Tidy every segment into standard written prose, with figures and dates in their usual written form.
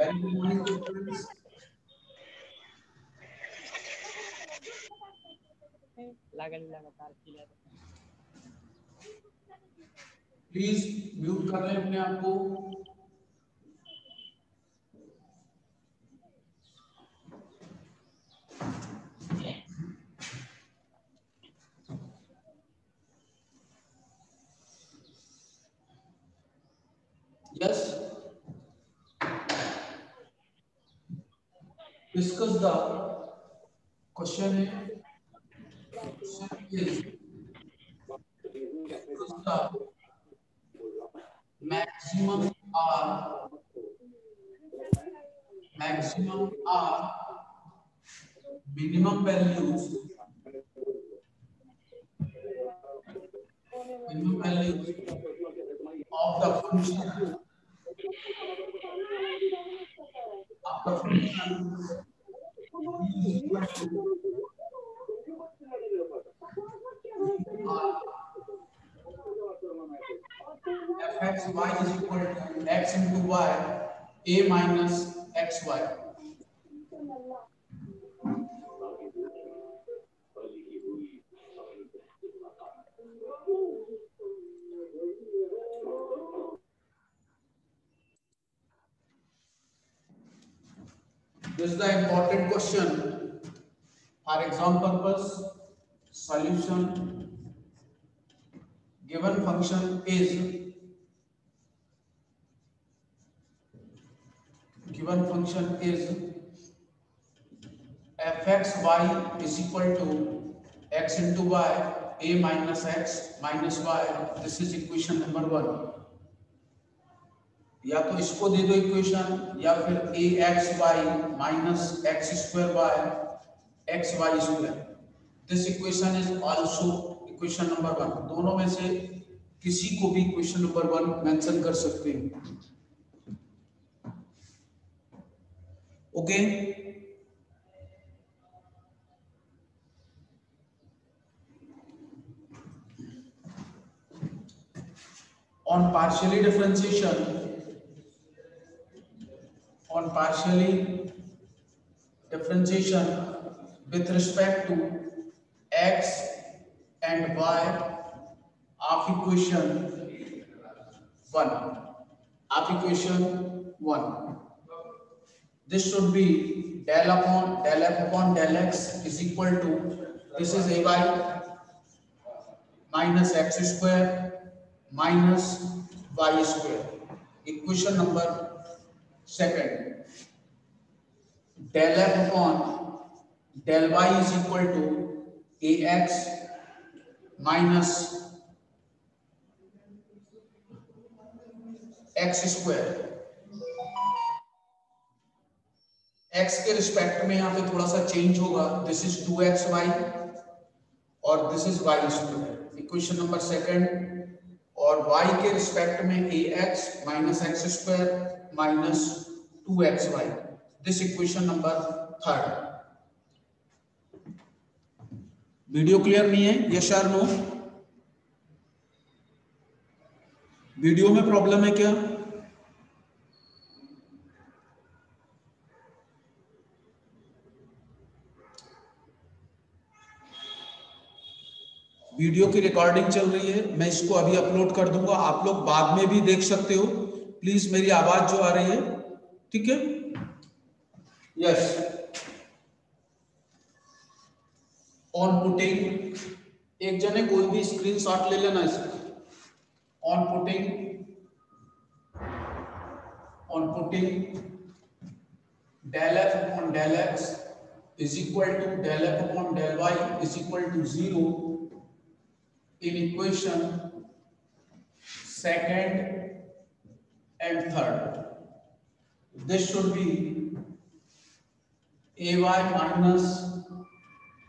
Very good morning, students. Please mute कर लें अपने आप को. Yes. Discuss the question is discuss the maximum R minimum values of the function fx y is equal to x into y a minus xy. This is the important question for exam purpose. Solution: given function is fxy is equal to x into y a minus x minus y. This is equation number 1. या तो इसको दे दो equation, या फिर a x y minus x square y x y square. This equation is also equation number 1. दोनों में से किसी को भी इक्वेशन नंबर 1 मेंशन कर सकते हैं. Okay. On partially differentiation with respect to x and y of equation 1. This should be del f upon del x is equal to, this is ay minus x square minus y square. Equation number 2. Del f upon del y is equal to ax minus x square. x के respect में यहाँ पे थोड़ा सा change होगा. This is 2xy और this is y square. Equation number 2. और y के रिस्पेक्ट में ax minus x square minus 2xy. This equation number 3. Video clear नहीं है? यस और नो? वीडियो में प्रॉब्लम है क्या? वीडियो की रिकॉर्डिंग चल रही है, मैं इसको अभी अपलोड कर दूंगा. आप लोग बाद में भी देख सकते हो. प्लीज मेरी आवाज जो आ रही है, ठीक है? यस. ऑन पुटिंग, एक जने कोई भी स्क्रीनशॉट ले लेना इसका. On putting del f upon del x is equal to del f upon del y is equal to 0 in equation 2nd and 3rd. This should be ay minus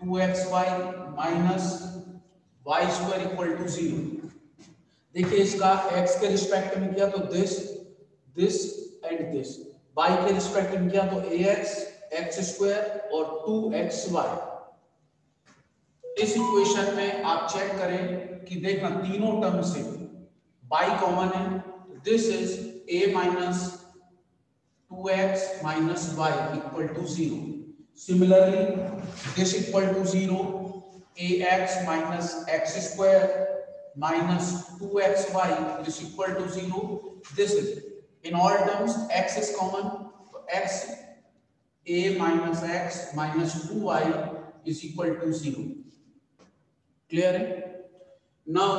2xy minus y square equal to 0. देखिए इसका x के respect में किया तो this and this, y के respect में किया तो ax x स्क्वायर और 2xy. इस इक्वेशन में आप चेक करें कि देखना तीनों टर्म से y कॉमन है. This is a minus 2x minus y equal to 0. Similarly, this equal to 0, ax minus x square minus 2xy is equal to 0. This is in all terms x is common, so x a minus x minus 2y is equal to 0. Clear है? Now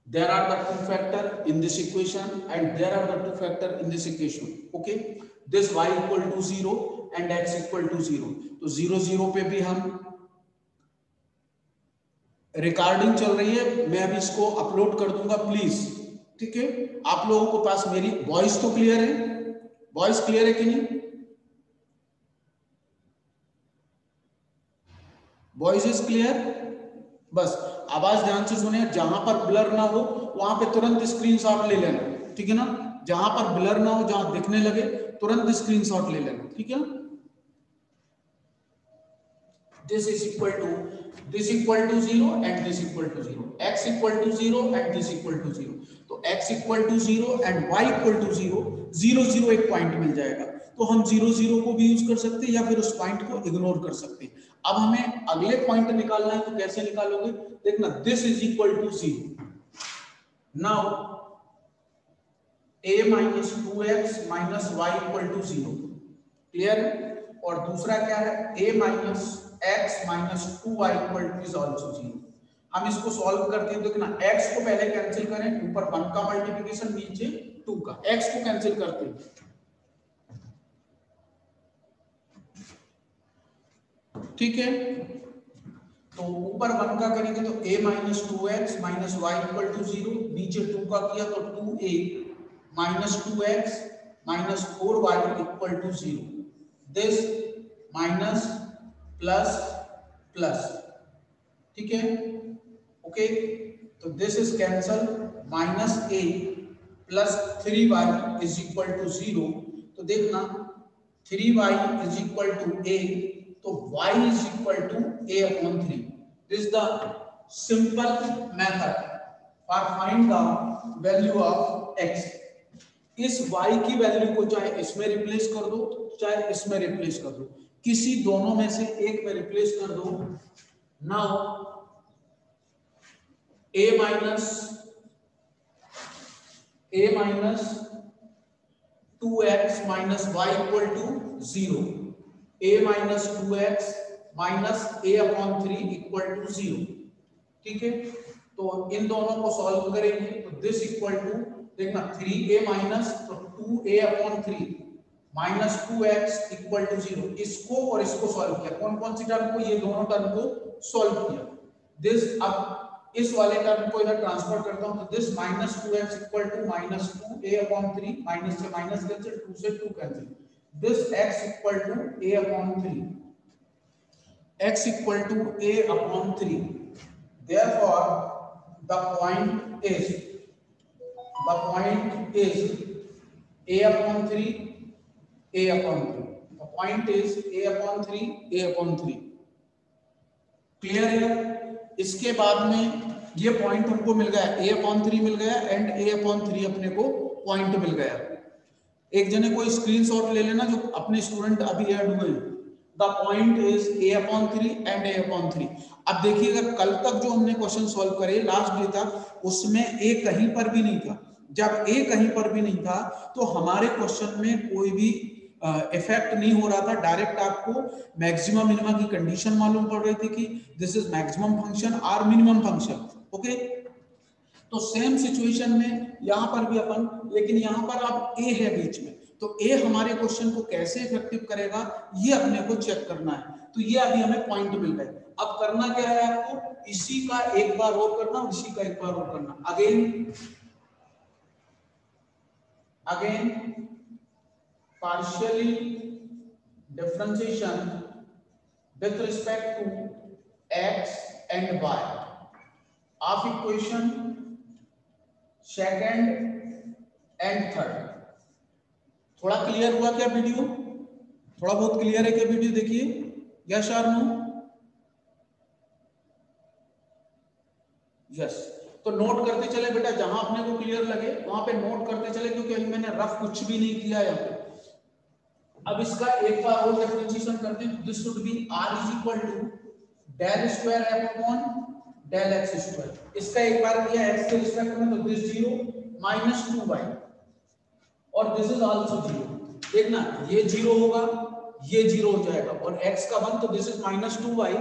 there are the two factor in this equation and there are the two factor in this equation. Okay, this y equal to 0 and x equal to 0. तो 0 0 पे भी हम recording चल रही है, मैं अभी इसको अपलोड कर दूंगा प्लीज. ठीक है, आप लोगों को पास मेरी वॉइस तो क्लियर है? वॉइस क्लियर है कि नहीं? Voice is clear? बस आवाज ध्यान से सुनिए, जहां पर ब्लर ना हो वहां पे तुरंत स्क्रीनशॉट ले लेना. ठीक है ना? जहां पर ब्लर ना हो, जहां दिखने लगे तुरंत स्क्रीनशॉट ले लेना. ठीक है? This is equal to 0 and this equal to 0. X equal to 0 and this equal to 0. तो x equal to 0 and y equal to 0, 0 0 एक पॉइंट मिल जाएगा. तो हम 0 0 को भी यूज कर सकते हैं या फिर उस पॉइंट को इग्नोर कर सकते हैं. अब हमें अगले पॉइंट निकालना है, तो कैसे निकालोगे? देखना, this is equal to 0. Now a minus 2x minus y equal to 0. Clear है? और दूसरा क्या है? a minus x minus 2y equal to is also 0. हम इसको सॉल्व करते हैं. देखना, x को पहले कैंसिल करें, ऊपर 1 का मल्टीप्लिकेशन, नीचे 2 का. x को कैंसिल करते हैं. ठीक है, तो ऊपर 1 का करेंगे तो a minus 2x minus y equal to 0, नीचे 2 का किया तो 2a minus 2x minus 4y equal to 0. this minus plus plus. ठीक है? ओके, तो this is cancel. Minus a plus 3y is equal to 0. तो देखना, 3y is equal to a, तो y is equal to a upon 3. This is the simple method for find the value of x. इस y की value को चाहे इसमें replace कर दो, चाहे इसमें रिप्लेस कर दो, किसी दोनों में से एक में रिप्लेस कर दो. Now a minus 2x minus y equal to 0. a minus 2x minus a upon 3 equal to 0. ठीक है, तो इन दोनों को सॉल्व करेंगे तो दिस इक्वल टू, देखना 3a माइनस, तो 2a upon 3 minus 2x equal to 0. इसको और इसको सॉल्व किया. कौन कौन सी टर्म को? ये दोनों टर्म को सॉल्व किया. दिस, अब इस वाले टर्म को इधर ट्रांसफर करता हूं, तो this minus 2x equal to minus 2a upon 3, minus से माइनस कैंसिल, 2 से 2 cancel. This x equal to a upon 3, x equal to a upon 3. therefore the point is a upon 3, a upon 3. The point is a upon 3, a upon 3. Clear है? इसके बाद में ये point हमको मिल गया, a upon 3 मिल गया and a upon 3 अपने को पॉइंट मिल गया. एक जने कोई स्क्रीनशॉट ले लेना जो अपने स्टूडेंट अभी ऐड हुए. The point is a upon 3 and a upon 3. अब देखिएगा, कल तक जो हमने क्वेश्चन सॉल्व करे लास्ट डे तक, उसमें a कहीं पर भी नहीं था. जब a कहीं पर भी नहीं था तो हमारे क्वेश्चन में कोई भी इफेक्ट नहीं हो रहा था. डायरेक्ट आपको मैक्सिमम मिनिमम की कंडीशन मालूम पड़ रही थी कि दिस इज मैक्सिमम फंक्शन और मिनिमम फंक्शन. ओके, तो सेम सिचुएशन में यहाँ पर भी अपन, लेकिन यहाँ पर अब a है बीच में, तो a हमारे क्वेश्चन को कैसे इफेक्टिव करेगा ये अपने को चेक करना है. तो ये अभी हमें पॉइंट मिल गए. अब करना क्या है आपको? इसी का एक बार और करना और इसी का एक बार और करना. Again partially differentiation with respect to x and y of equation second and third. थोड़ा क्लियर हुआ क्या वीडियो? थोड़ा बहुत क्लियर है क्या वीडियो? देखिए, यस और नो? यस. तो नोट करते चले बेटा, जहां अपने को क्लियर लगे वहां पे नोट करते चले, क्योंकि अभी मैंने रफ कुछ भी नहीं किया यहाँ पे. अब इसका एक बार और डिफरेंशिएशन करते हैं। This should be r is equal to del square f upon del x square. इसका एक बार किया x के रिस्पेक्ट में, तो दिस 0 माइनस 2y और दिस इज आल्सो 0। देखना ये 0 होगा, ये 0 हो जाएगा और x का 1, तो दिस इज माइनस 2y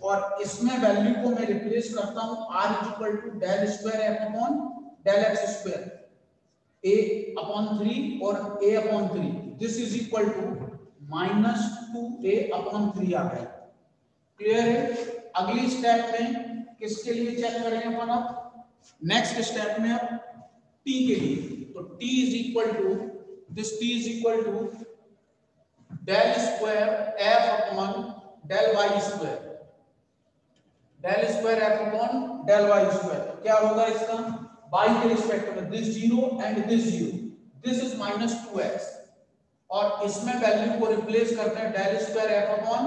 और इसमें वैल्यू को मैं रिप्लेस करता हूं r is equal to del square f upon del x square a upon 3 और a upon 3। This is equal to minus 2a upon 3 आ गया। क्लियर है? अगली स्टेप में किसके लिए चेक करेंगे अपन? अब नेक्स्ट स्टेप में अब t के लिए, तो t is equal to this, t is equal to del square f upon del y square, del square f upon del y square. क्या होगा इसका? y के रिस्पेक्ट में this 0 and this 0, this is minus 2x और इसमें value को replace करते हैं del square f upon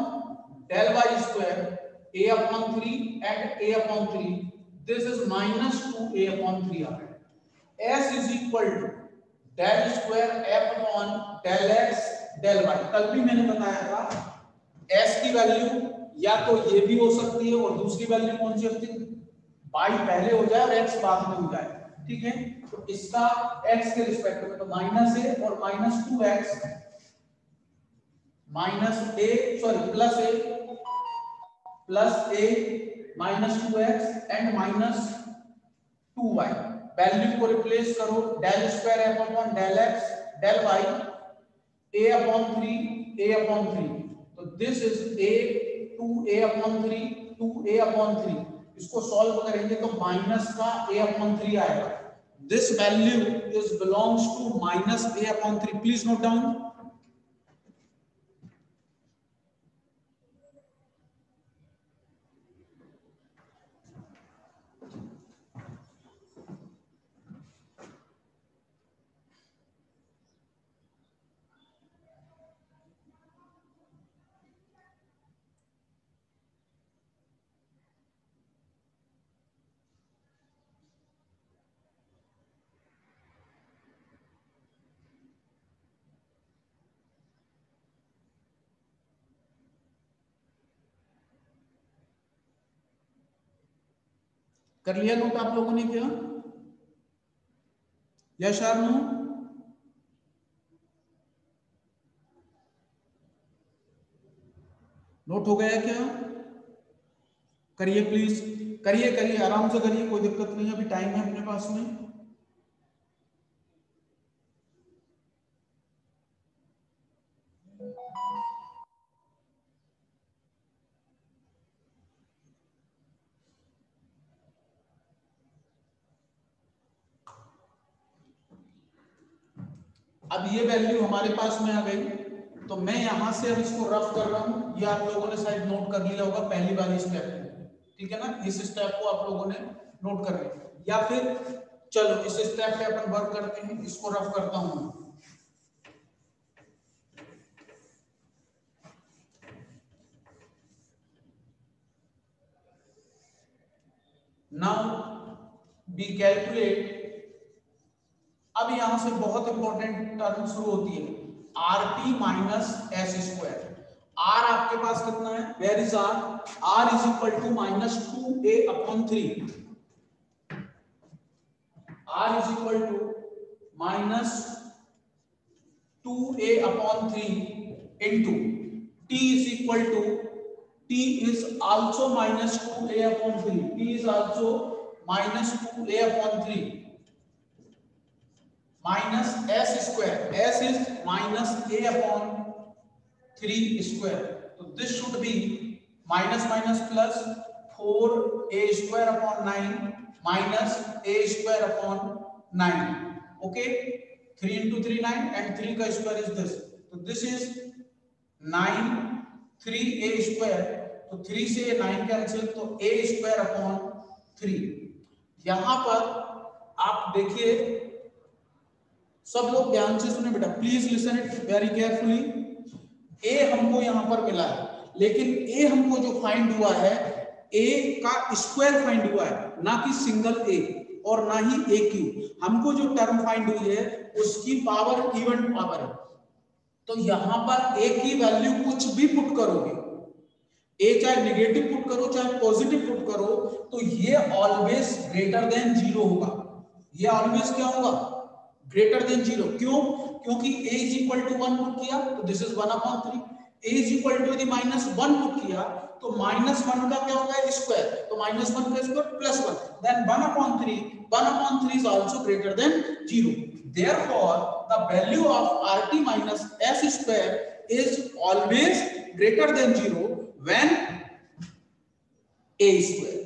del y square a upon 3 and a upon 3, this is minus 2a upon 3 आ गया। s is equal to del square f upon del x del y। कल भी मैंने बताया था s की वैल्यू या तो ये भी हो सकती है और दूसरी वैल्यू कौन सी होती है? y पहले हो जाए और x बाद में हो जाए, ठीक है? तो इसका x के रिस्पेक्ट में तो माइनस a और minus 2x minus a sorry plus a minus 2x and minus 2y। Value को रिप्लेस करो del square f upon del x del y a upon 3 a upon 3, तो this is a 2a upon 3 2a upon 3। इसको solve करेंगे तो minus का a upon 3 आएगा। This value is belongs to minus a upon 3। Please note down. कर लिया note आप लोगों ने क्या? यस और नो? नोट हो गया क्या? करिए प्लीज, करिए करिए, आराम से करिए, कोई दिक्कत नहीं है, अभी टाइम है अपने पास में। अब ये वैल्यू हमारे पास में आ गई, तो मैं यहां से अब इसको रफ कर रहा हूं। ये आप लोगों ने शायद नोट कर लिया होगा पहली वाली स्टेप में, ठीक है ना? इस स्टेप को आप लोगों ने नोट कर लिया, या फिर चलो इस स्टेप पे अपन वर्क करते हैं। इसको रफ करता हूं। Now we calculate. अब यहां से बहुत इंपॉर्टेंट टर्म शुरू होती है, R T minus S square. R आपके पास कितना है? Where is R? R is equal to minus 2a upon 3। R is equal to minus 2a upon 3 इंटू t is equal to, t is also minus 2a upon 3, t is also minus 2a upon 3 minus S square, S is minus a upon 3 square, तो this should B minus minus plus 4a square upon 9 minus a square upon 9। Okay, 3 into 3 9 and 3 का square is this, तो this is 9 3a square, तो 3 से 9 cancel, तो a square upon 3। यहां पर आप देखिए, सब लोग ध्यान से सुने बेटा, please listen it very carefully. a हमको यहां पर मिला है, लेकिन a हमको जो फाइंड हुआ है, a का स्क्वायर फाइंड हुआ है, ना कि सिंगल a और ना ही a क्यूब। हमको जो टर्म फाइंड हुई है उसकी पावर इवन पावर है, तो यहां पर ए की वैल्यू कुछ भी पुट करोगे, ए चाहे नेगेटिव पुट करो चाहे पॉजिटिव पुट करो, तो ये ऑलवेज ग्रेटर देन जीरो होगा। ये ऑलवेज क्या होगा? Greater than zero. क्यों? क्योंकि a is equal to 1 put किया तो this is 1/3, a is equal to यदि -1 पुट किया तो -1 का क्या होगा? स्क्वायर, तो -1 का square +1, then 1/3 is also greater than zero. Therefore, the value of RT minus S square is always greater than zero when A square.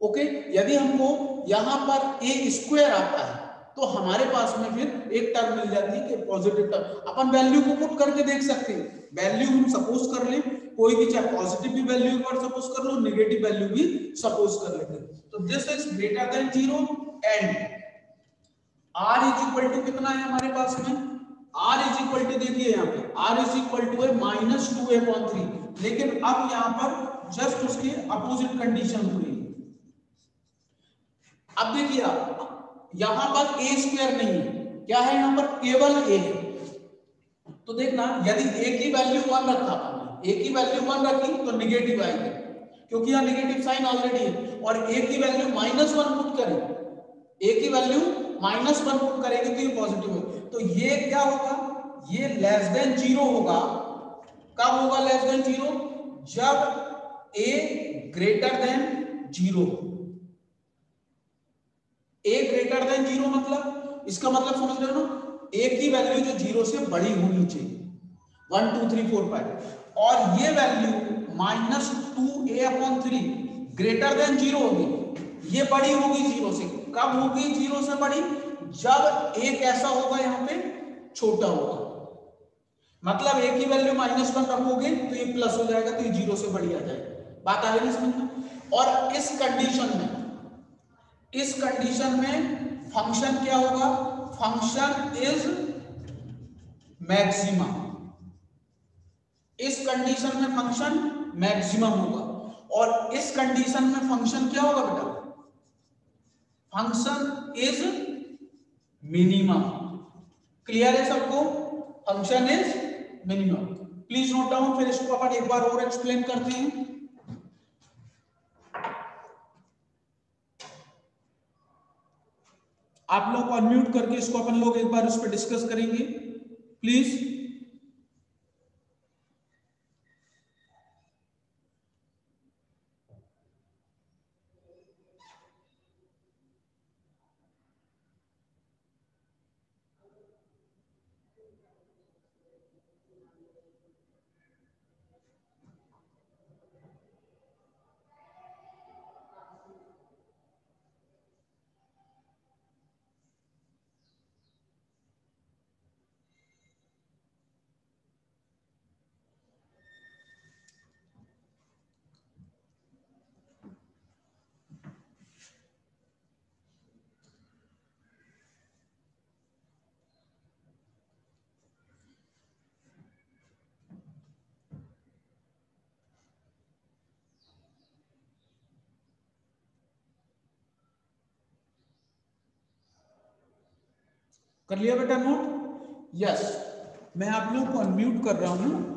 Okay, यदि हमको यहां पर A स्क्वायर आता है तो हमारे पास में फिर एक टर्म मिल जाती है कि पॉजिटिव टर्म। अपन वैल्यू को पुट करके देख सकते हैं। वैल्यू हम सपोज कर ले, कोई भी, चाहे पॉजिटिव भी वैल्यू पर सपोज कर लो, नेगेटिव वैल्यू भी सपोज कर लेते हैं। तो this is greater than zero and R is equal to कितना है हमारे पास में? R इज इक्वल टू, देखिए यहाँ पे R इज इक्वल टू है -2a/3, लेकिन अब यहाँ पर जस्ट उसके अपोजिट कंडीशन हुई। अब देखिए आप यहां पर a स्क्वायर नहीं है, क्या है यहाँ पर? केवल a है। तो देखना, यदि a की वैल्यू 1 रखा, a की वैल्यू 1 रखी तो नेगेटिव आएगी, क्योंकि यहाँ नेगेटिव साइन ऑलरेडी है। और a की वैल्यू -1 पुट करें, a की वैल्यू -1 पुट करेंगे तो ये पॉजिटिव होगा। तो ये क्या होगा? ये लेस देन जीरो होगा। कब होगा लेस देन जीरो? जब a greater than zero. a greater than zero मतलब, इसका मतलब समझ रहे हो ना? a की वैल्यू जो जीरो से बड़ी होनी चाहिए, 1 2 3 4 5, और ये value -2a/3 greater than zero होगी। ये बड़ी होगी जीरो से। कब होगी जीरो से बड़ी? जब a कैसा होगा? यहाँ पे छोटा होगा। मतलब a की वैल्यू -1 रखोगे तो ये प्लस हो जाएगा, तो ये जीरो से बड़ी आ जाएगी। बात आ गई समझ में? और इस कंडीशन में फंक्शन क्या होगा? Function is maximum. इस कंडीशन में फंक्शन मैक्सिमम होगा, और इस कंडीशन में फंक्शन क्या होगा बेटा? Function is minimum. क्लियर है सबको? Function is minimum. Please note down, फिर इसको अपन एक बार और एक्सप्लेन करते हैं। आप लोग अनम्यूट करके इसको अपन लोग एक बार उस पर डिस्कस करेंगे प्लीज। कर लिया बेटा नोट? यस, मैं आप लोगों को अनम्यूट कर रहा हूं।